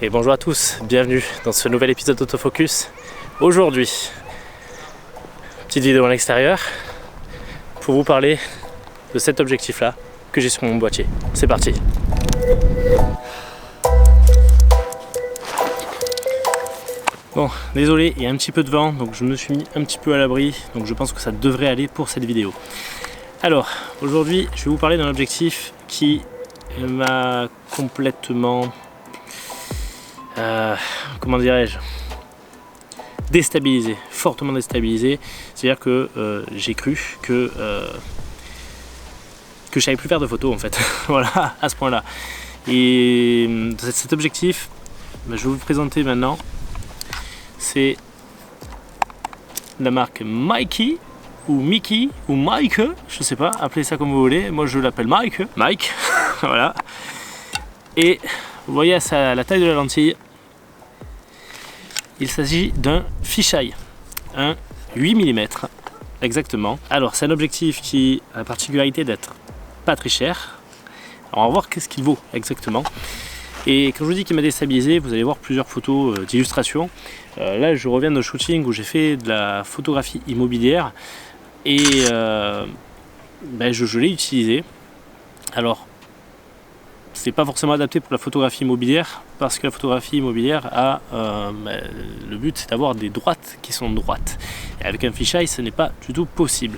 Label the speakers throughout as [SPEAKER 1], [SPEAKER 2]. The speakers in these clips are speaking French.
[SPEAKER 1] Et bonjour à tous, bienvenue dans ce nouvel épisode d'Autofocus. Aujourd'hui, petite vidéo à l'extérieur pour vous parler de cet objectif là que j'ai sur mon boîtier. C'est parti. Bon, désolé, il y a un petit peu de vent, donc je me suis mis un petit peu à l'abri, donc je pense que ça devrait aller pour cette vidéo. Alors, aujourd'hui, je vais vous parler d'un objectif qui m'a complètement... comment dirais-je, déstabilisé, fortement déstabilisé. C'est-à-dire que j'ai cru que je savais plus faire de photos en fait. Voilà, à ce point-là. Et cet objectif, je vais vous le présenter maintenant. C'est la marque Mikey ou Mickey ou Mike, je sais pas, appelez ça comme vous voulez. Moi je l'appelle Mike. Voilà. Et vous voyez à la taille de la lentille, il s'agit d'un fisheye, un 8 mm exactement. Alors c'est un objectif qui a la particularité d'être pas très cher. Alors on va voir qu'est-ce qu'il vaut exactement. Et quand je vous dis qu'il m'a déstabilisé, vous allez voir plusieurs photos d'illustration. Là je reviens d'un shooting où j'ai fait de la photographie immobilière et je l'ai utilisé. Alors c'est pas forcément adapté pour la photographie immobilière parce que la photographie immobilière a le but c'est d'avoir des droites qui sont droites et avec un fisheye ce n'est pas du tout possible.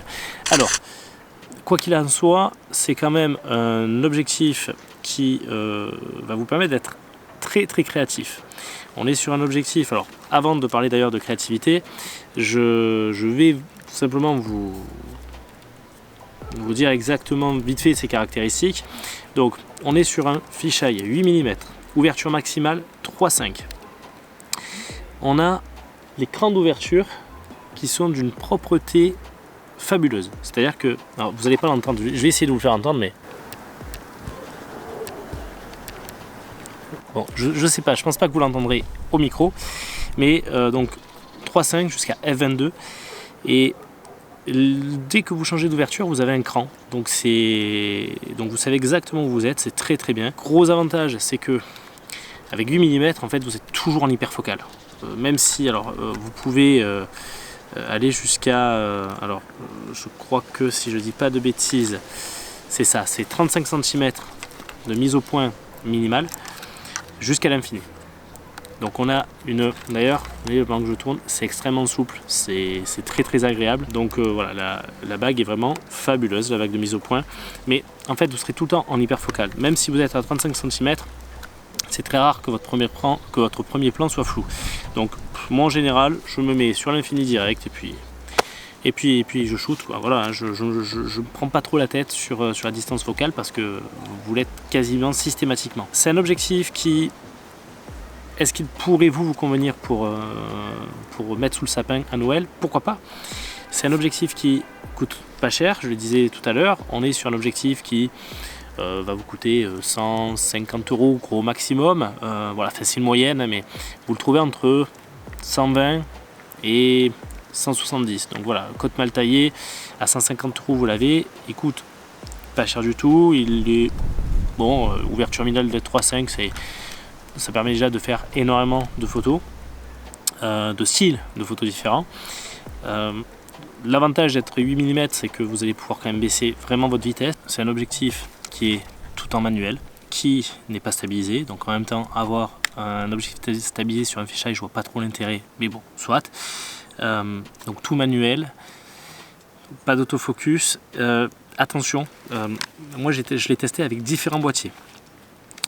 [SPEAKER 1] Alors quoi qu'il en soit, c'est quand même un objectif qui va vous permettre d'être très créatif. On est sur un objectif, alors avant de parler d'ailleurs de créativité, je vais tout simplement vous dire exactement vite fait ses caractéristiques. Donc on est sur un fisheye 8 mm, ouverture maximale 3,5. On a les crans d'ouverture qui sont d'une propreté fabuleuse. C'est-à-dire que, alors vous n'allez pas l'entendre, je vais essayer de vous le faire entendre, mais bon, je sais pas, je pense pas que vous l'entendrez au micro, mais donc 3,5 jusqu'à f22 et dès que vous changez d'ouverture, vous avez un cran. Donc vous savez exactement où vous êtes, c'est très bien. Gros avantage, c'est que avec 8 mm, en fait, vous êtes toujours en hyperfocale. Même si, alors, vous pouvez aller jusqu'à, je crois que si je dis pas de bêtises, c'est ça, c'est 35 cm de mise au point minimale jusqu'à l'infini. Donc on a d'ailleurs, vous voyez le plan que je tourne, c'est extrêmement souple, c'est très agréable. Donc voilà, la bague est vraiment fabuleuse, la bague de mise au point. Mais en fait, vous serez tout le temps en hyperfocale. Même si vous êtes à 35 cm, c'est très rare que votre premier plan soit flou. Donc moi en général, je me mets sur l'infini direct et puis je shoot, quoi. Voilà, je ne prends pas trop la tête sur la distance focale parce que vous l'êtes quasiment systématiquement. C'est un objectif qui... Est-ce qu'il pourrait vous convenir pour mettre sous le sapin à Noël? Pourquoi pas? C'est un objectif qui coûte pas cher, je le disais tout à l'heure. On est sur un objectif qui va vous coûter 150 € gros maximum. Voilà, c'est une moyenne, mais vous le trouvez entre 120 et 170. Donc voilà, côte mal taillée à 150 € vous l'avez. Il coûte pas cher du tout. Il est bon, ouverture minimale de 3,5, ça permet déjà de faire énormément de photos, de styles de photos différents. L'avantage d'être 8 mm, c'est que vous allez pouvoir quand même baisser vraiment votre vitesse. C'est un objectif qui est tout en manuel, qui n'est pas stabilisé. Donc en même temps, avoir un objectif stabilisé sur un fisheye, je vois pas trop l'intérêt, mais bon, soit. Donc tout manuel, pas d'autofocus. Attention, moi je l'ai testé avec différents boîtiers.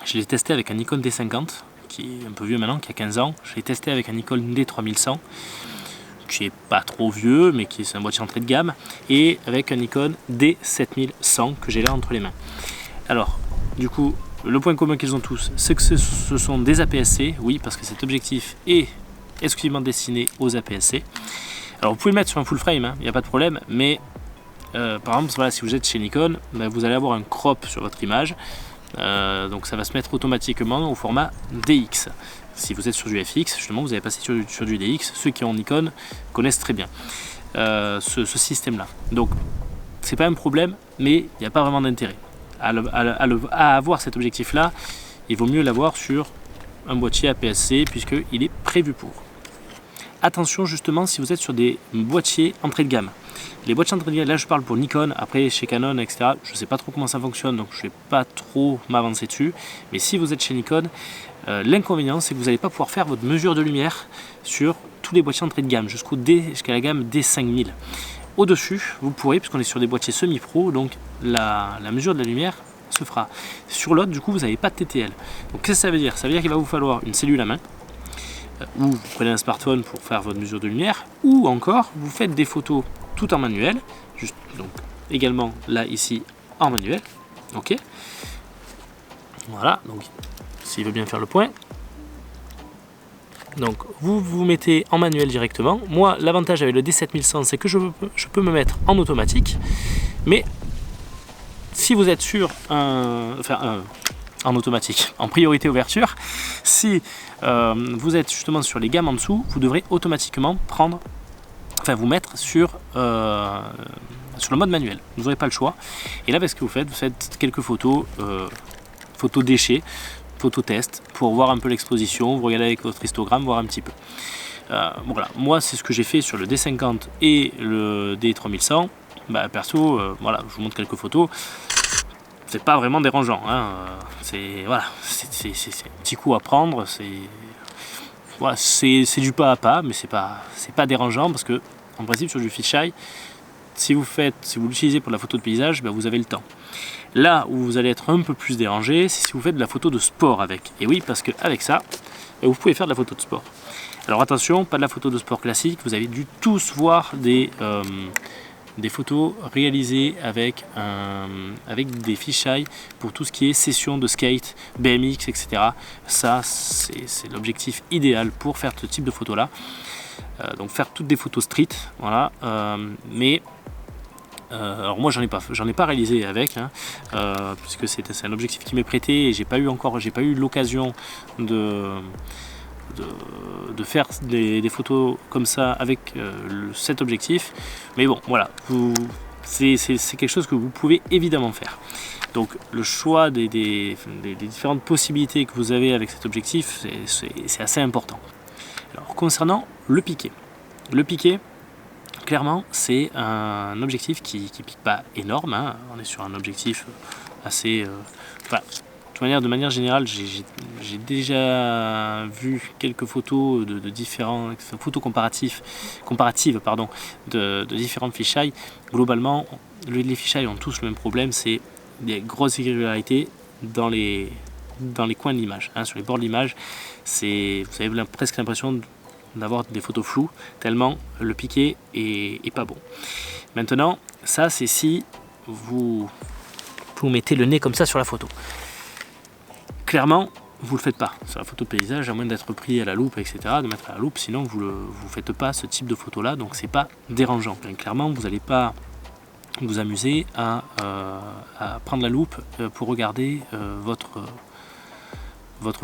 [SPEAKER 1] Je l'ai testé avec un Nikon D50 qui est un peu vieux maintenant, qui a 15 ans. Je l'ai testé avec un Nikon D3100 qui est pas trop vieux mais qui est un boîtier entrée de gamme, et avec un Nikon D7100 que j'ai là entre les mains. Alors du coup le point commun qu'ils ont tous, c'est que ce sont des APS-C, oui, parce que cet objectif est exclusivement destiné aux APS-C. Alors vous pouvez le mettre sur un full frame, il n'y a pas de problème, mais par exemple voilà, si vous êtes chez Nikon, vous allez avoir un crop sur votre image. Donc ça va se mettre automatiquement au format DX. Si vous êtes sur du FX, justement vous allez passer sur du DX. Ceux qui ont Nikon connaissent très bien ce système là. Donc c'est pas un problème, mais il n'y a pas vraiment d'intérêt à avoir cet objectif là. Il vaut mieux l'avoir sur un boîtier APS-C puisqu'il est prévu pour. Attention justement si vous êtes sur des boîtiers entrée de gamme. Les boîtiers entrée de gamme, là je parle pour Nikon, après chez Canon, etc. Je ne sais pas trop comment ça fonctionne, donc je ne vais pas trop m'avancer dessus. Mais si vous êtes chez Nikon, l'inconvénient c'est que vous n'allez pas pouvoir faire votre mesure de lumière sur tous les boîtiers entrée de gamme, jusqu'à la gamme D5000. Au-dessus, vous pourrez, puisqu'on est sur des boîtiers semi-pro, donc la mesure de la lumière se fera. Sur l'autre, du coup, vous n'avez pas de TTL. Donc qu'est-ce que ça veut dire? Ça veut dire qu'il va vous falloir une cellule à main, ou vous prenez un smartphone pour faire votre mesure de lumière, ou encore, vous faites des photos tout en manuel, donc également là, ici, en manuel. Ok. Voilà, donc s'il veut bien faire le point. Donc vous vous mettez en manuel directement. Moi l'avantage avec le D7100 c'est que je peux me mettre en automatique. Mais si vous êtes sur en automatique, en priorité ouverture, si vous êtes justement sur les gammes en dessous, vous devrez automatiquement vous mettre sur le mode manuel. Vous n'aurez pas le choix. Et là, ce que vous faites quelques photos, photos déchets, photo test pour voir un peu l'exposition, vous regardez avec votre histogramme, voir un petit peu. Voilà, moi c'est ce que j'ai fait sur le D50 et le D3100. Perso, voilà, je vous montre quelques photos. C'est pas vraiment dérangeant, hein. C'est voilà, c'est un petit coup à prendre. Voilà, c'est du pas à pas, mais c'est pas dérangeant parce que en principe sur du fisheye, si vous l'utilisez pour la photo de paysage, vous avez le temps. Là où vous allez être un peu plus dérangé, c'est si vous faites de la photo de sport avec. Et oui, parce qu'avec ça, vous pouvez faire de la photo de sport. Alors attention, pas de la photo de sport classique, vous avez dû tous voir des photos réalisées avec des fisheye pour tout ce qui est session de skate, BMX, etc. Ça, c'est l'objectif idéal pour faire ce type de photos là. Donc faire toutes des photos street, voilà. Alors moi j'en ai pas réalisé avec, hein, puisque c'est un objectif qui m'est prêté et j'ai pas eu l'occasion de faire des photos comme ça avec cet objectif. Mais bon, voilà, c'est quelque chose que vous pouvez évidemment faire. Donc le choix des différentes possibilités que vous avez avec cet objectif, c'est assez important. Alors concernant le piqué, clairement, c'est un objectif qui pique pas énorme, hein. On est sur un objectif assez... de manière générale, j'ai déjà vu quelques photos de différents... photos comparatives de différents fisheye. Globalement, les fisheye ont tous le même problème, c'est des grosses irrégularités dans les coins de l'image, hein. Sur les bords de l'image, vous avez presque l'impression d'avoir des photos floues, tellement le piqué est pas bon. Maintenant, ça c'est si vous mettez le nez comme ça sur la photo. Clairement, vous le faites pas sur la photo de paysage, à moins d'être pris à la loupe, etc., de mettre à la loupe, sinon vous faites pas ce type de photo là, donc c'est pas dérangeant. Clairement, vous n'allez pas vous amuser à prendre la loupe pour regarder votre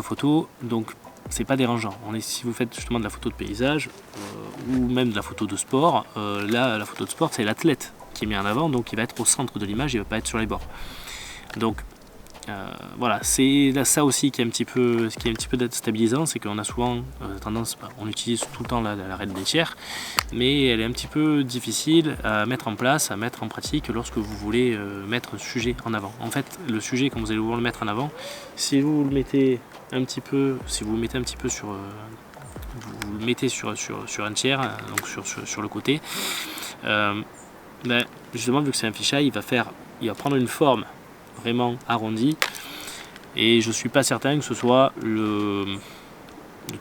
[SPEAKER 1] photo, donc c'est pas dérangeant. Si vous faites justement de la photo de paysage ou même de la photo de sport, là la photo de sport c'est l'athlète qui est mis en avant, donc il va être au centre de l'image, il va pas être sur les bords. Donc voilà, c'est ça aussi qui est un petit peu déstabilisant, c'est qu'on a souvent tendance, on utilise tout le temps la règle des tiers, mais elle est un petit peu difficile à mettre en place, à mettre en pratique lorsque vous voulez mettre un sujet en avant. En fait, le sujet, quand vous allez vouloir le mettre en avant, si vous le mettez un petit peu sur, vous le mettez sur un tiers, donc sur le côté, justement vu que c'est un fisheye, il va prendre une forme vraiment arrondi et je suis pas certain que ce soit le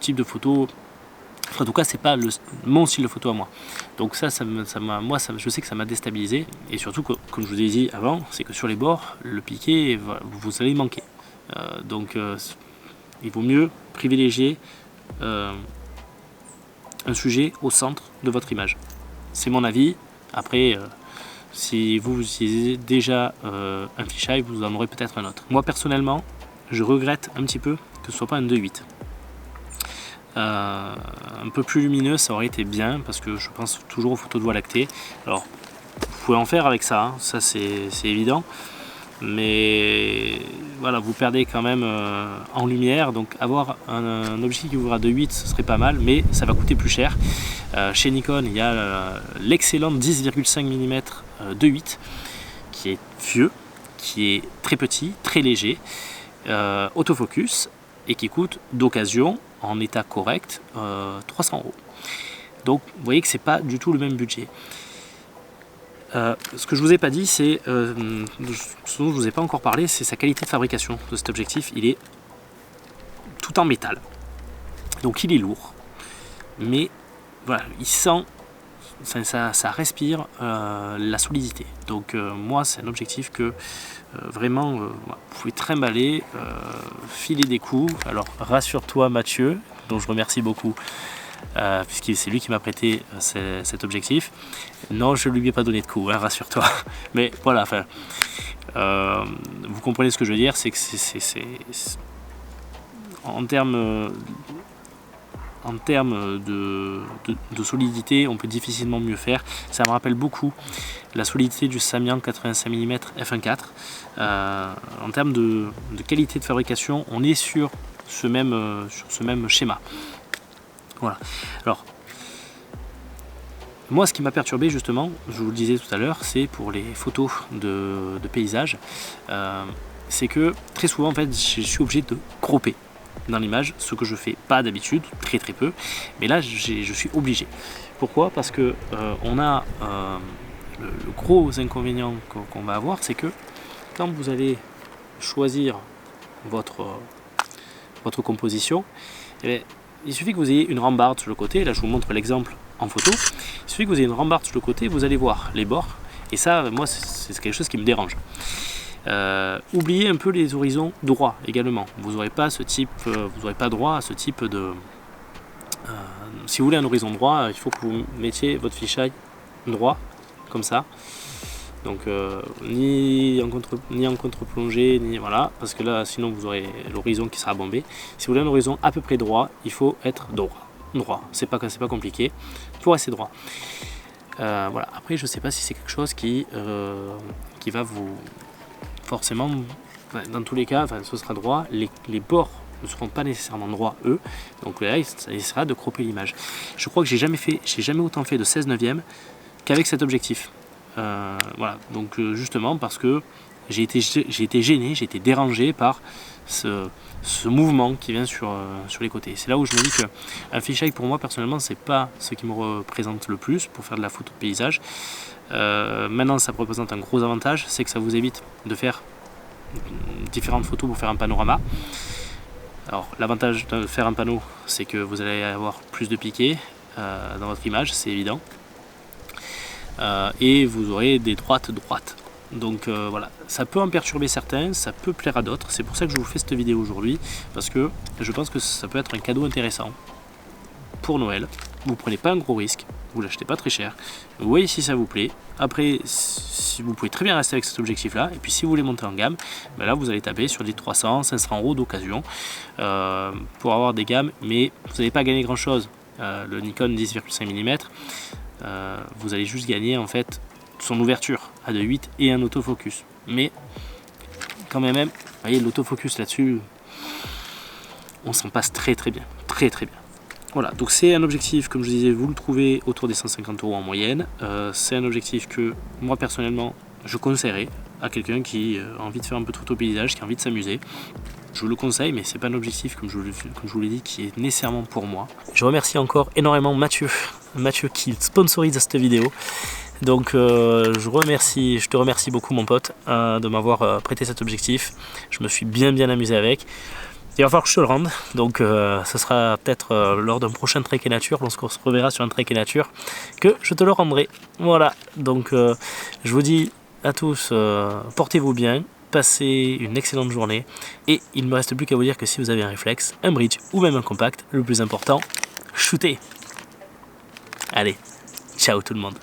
[SPEAKER 1] type de photo, en tout cas c'est pas mon style de photo à moi, donc je sais que ça m'a déstabilisé, et surtout comme je vous ai dit avant, c'est que sur les bords le piqué vous allez manquer, donc il vaut mieux privilégier un sujet au centre de votre image. C'est mon avis. Après si vous utilisez déjà un fisheye, vous en aurez peut-être un autre. Moi personnellement, je regrette un petit peu que ce soit pas un 2.8. Un peu plus lumineux, ça aurait été bien, parce que je pense toujours aux photos de voie lactée. Alors, vous pouvez en faire avec ça, hein, ça c'est évident. mais voilà, vous perdez quand même en lumière, donc avoir un objectif qui ouvre à 2.8 ce serait pas mal, mais ça va coûter plus cher. Chez Nikon, il y a l'excellent 10,5 mm 2.8 qui est vieux, qui est très petit, très léger, autofocus, et qui coûte d'occasion, en état correct, 300 €. Donc vous voyez que c'est pas du tout le même budget. Ce que je vous ai pas dit, c'est ce dont je vous ai pas encore parlé, c'est sa qualité de fabrication de cet objectif. Il est tout en métal, donc il est lourd, mais voilà, il sent, ça respire la solidité. Donc moi, c'est un objectif que vraiment vous pouvez trimballer, filer des coups. Alors rassure-toi Mathieu, dont je remercie beaucoup, puisque c'est lui qui m'a prêté cet objectif. Non, je ne lui ai pas donné de coups, hein, rassure-toi. Mais voilà, enfin, vous comprenez ce que je veux dire, c'est que en termes de solidité, on peut difficilement mieux faire. Ça me rappelle beaucoup la solidité du Samyang 85 mm f1.4. En termes de qualité de fabrication, on est sur ce même schéma. Voilà. Alors, moi, ce qui m'a perturbé justement, je vous le disais tout à l'heure, c'est pour les photos de paysage, c'est que très souvent, en fait, je suis obligé de cropper dans l'image, ce que je fais pas d'habitude, très peu, mais là, je suis obligé. Pourquoi? Parce que on a le gros inconvénient qu'on va avoir, c'est que quand vous allez choisir votre composition, eh bien, il suffit que vous ayez une rambarde sur le côté. Là je vous montre l'exemple en photo. Il suffit que vous ayez une rambarde sur le côté, vous allez voir les bords, et ça, moi, c'est quelque chose qui me dérange. Oubliez un peu les horizons droits également. Vous n'aurez pas ce type, vous n'aurez pas droit à ce type de. Si vous voulez un horizon droit, il faut que vous mettiez votre fisheye droit, comme ça. Donc ni en contre-plongée, ni voilà, parce que là sinon vous aurez l'horizon qui sera bombé. Si vous voulez un horizon à peu près droit, il faut être droit. C'est pas compliqué, il faut rester droit. Voilà. Après, je sais pas si c'est quelque chose qui va vous forcément, dans tous les cas, enfin, ce sera droit. Les bords ne seront pas nécessairement droits eux, donc là il sera de cropper l'image. Je crois que j'ai jamais autant fait de 16/9 qu'avec cet objectif. Voilà, donc justement parce que j'ai été gêné, j'ai été dérangé par ce mouvement qui vient sur les côtés. C'est là où je me dis qu'un fisheye pour moi personnellement c'est pas ce qui me représente le plus pour faire de la photo de paysage. Maintenant ça représente un gros avantage, c'est que ça vous évite de faire différentes photos pour faire un panorama. Alors l'avantage de faire un panneau, c'est que vous allez avoir plus de piqué dans votre image, c'est évident. Et vous aurez des droites. Donc voilà, ça peut en perturber certains, ça peut plaire à d'autres. C'est pour ça que je vous fais cette vidéo aujourd'hui, parce que je pense que ça peut être un cadeau intéressant pour Noël. Vous prenez pas un gros risque, vous l'achetez pas très cher, vous voyez si ça vous plaît. Après, si vous pouvez très bien rester avec cet objectif là, et puis si vous voulez monter en gamme, ben là vous allez taper sur des 300-500 € d'occasion pour avoir des gammes, mais vous n'allez pas gagner grand chose. Le Nikon 10,5 mm, vous allez juste gagner en fait son ouverture à 2.8 et un autofocus. Mais quand même, vous voyez, l'autofocus là-dessus, on s'en passe très bien. Voilà, donc c'est un objectif, comme je disais, vous le trouvez autour des 150 € en moyenne. C'est un objectif que moi personnellement je conseillerais à quelqu'un qui a envie de faire un peu de photo paysage, qui a envie de s'amuser. Je vous le conseille, mais c'est pas un objectif, comme je vous l'ai dit, qui est nécessairement pour moi. Je remercie encore énormément Mathieu qui sponsorise cette vidéo. Donc je te remercie beaucoup mon pote de m'avoir prêté cet objectif. Je me suis bien amusé avec. Il va falloir que je te le rende, donc ce sera peut-être lors d'un prochain Trek et Nature, lorsqu'on se reverra sur un Trek et Nature, que je te le rendrai. Voilà, donc je vous dis à tous, portez-vous bien, passez une excellente journée, et il ne me reste plus qu'à vous dire que si vous avez un réflexe, un bridge ou même un compact, le plus important, shootez. Allez, ciao tout le monde.